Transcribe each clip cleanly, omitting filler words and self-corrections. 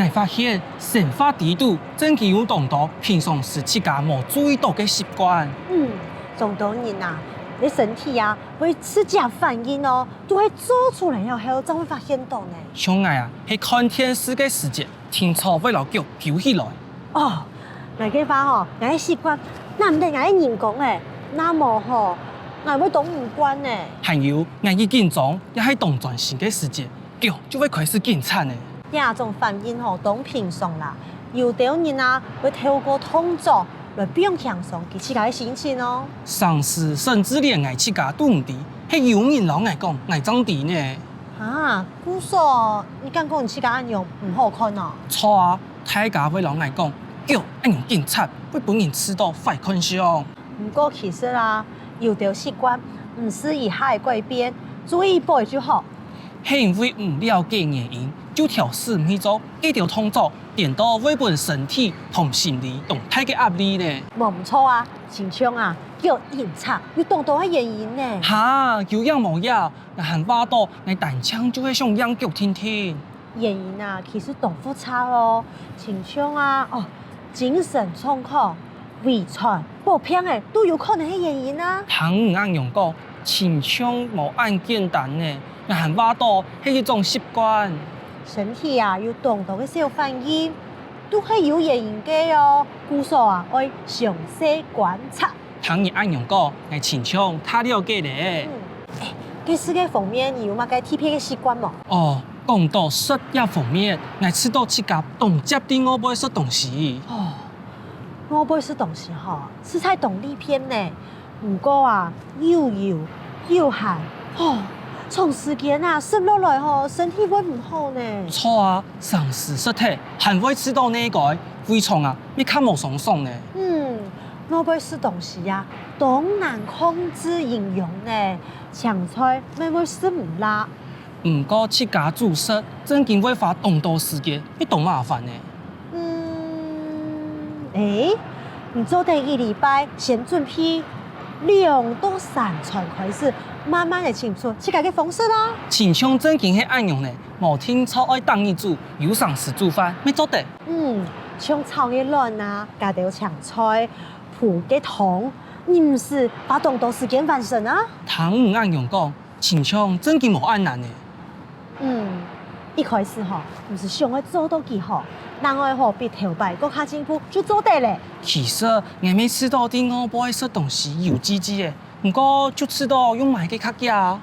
我發現生活態度真係有當多平常時自家冇注意到嘅習慣。仲多人啊，你身體啊會自己反應哦，都會做出來然後才會發現到呢。像我啊，係看電視嘅時節，聽錯為了腳叫起來。哦，我嘅話吼，我嘅習慣，那唔得我嘅人講誒，那麼吼，我會懂唔慣呢。還有我一緊張，也係動轉性嘅時節，腳就會開始緊顫呢。呢種反應吼，當平常啦，有啲人啊會透過動作來表現上佢自己嘅心情哦。上司甚至連我自家都唔知，係有人老我講我裝啲呢。啊，姑嫂，你敢講你自家樣唔好看啊？錯啊，大家會老我講，腳一樣緊顫，會本人吃到壞看相。不過其實啊，有條習慣唔是一下會改變，注意保就好。係因為唔了解原因，就調試唔去做，呢條動作點到會本身體同心理動態嘅壓力呢。冇唔錯啊，親像啊，腳緊顫，要動到係原因呢。哈，有樣冇樣，我喊話到，我單槍就會想讓腳聽聽。原因啊，其實動複雜哦，親像啊，精神狀況、遺傳、保養誒，都有可能係原因啊。倘唔啱用講，親像冇咁簡單呢。我喊話到係一種習慣，身體啊有動到嘅小反應，都係有原因嘅哦。故說啊，愛詳細觀察。倘你啱用講，我親像太了解咧。嘅世界方面，你有乜嘅特別嘅習慣冇？哦，講到食嘢方面，我知道自家懂接啲我不會食東西。我不會食東西吼，食菜動力偏呢。不過啊，又油又鹹，長時間啊食落來吼，身體會唔好呢。錯啊，上司食體還會知道呢個胃腸啊，你看冇爽爽呢。我不會食東西啊，當難控制營養呢。香菜咪會食唔辣。不過自家煮食真經會花咁多時間，你多麻煩呢。你做第一禮拜先準備2到3餐開始，慢慢的清楚自己嘅方式啦。親像正經係按用呢，冇聽錯愛當一煮，有上司煮飯咪做得。像炒嘅卵啊，加條青菜，鋪嘅湯，你唔是花咁多時間完成啊？倘唔按用講，親像正經冇按難呢。一開始吼，唔是想要做到幾好，然後吼比頭擺更加進步就做得咧。其實我每次到啲我不愛食東西有積極嘅，不過就知道用買嘅較價。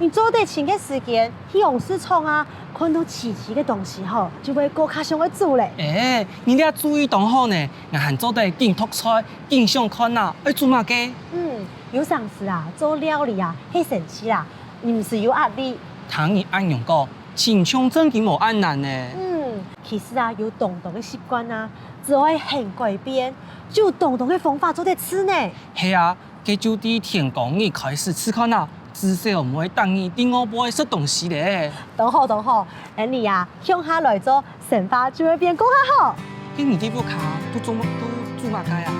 你做得前嘅時間去用市場啊，看到奇奇嘅東西吼，就會更加想要做咧。你哋注意當好呢，我還做得勁讀菜，勁想看啊，愛做乜嘅？有上司啊，做料理啊，很神奇啦，你唔是有壓力。倘你按用過，親像真經冇按難呢。其實啊，有動動嘅習慣啊，只會很改變，就動動嘅方法做得吃呢。係啊，佢就啲天公你開始吃看啊，至少唔會等你啲我不會食東西咧。都好，你啊，向下來做，成法就會變更加好。你啲副卡都做乜嘅啊？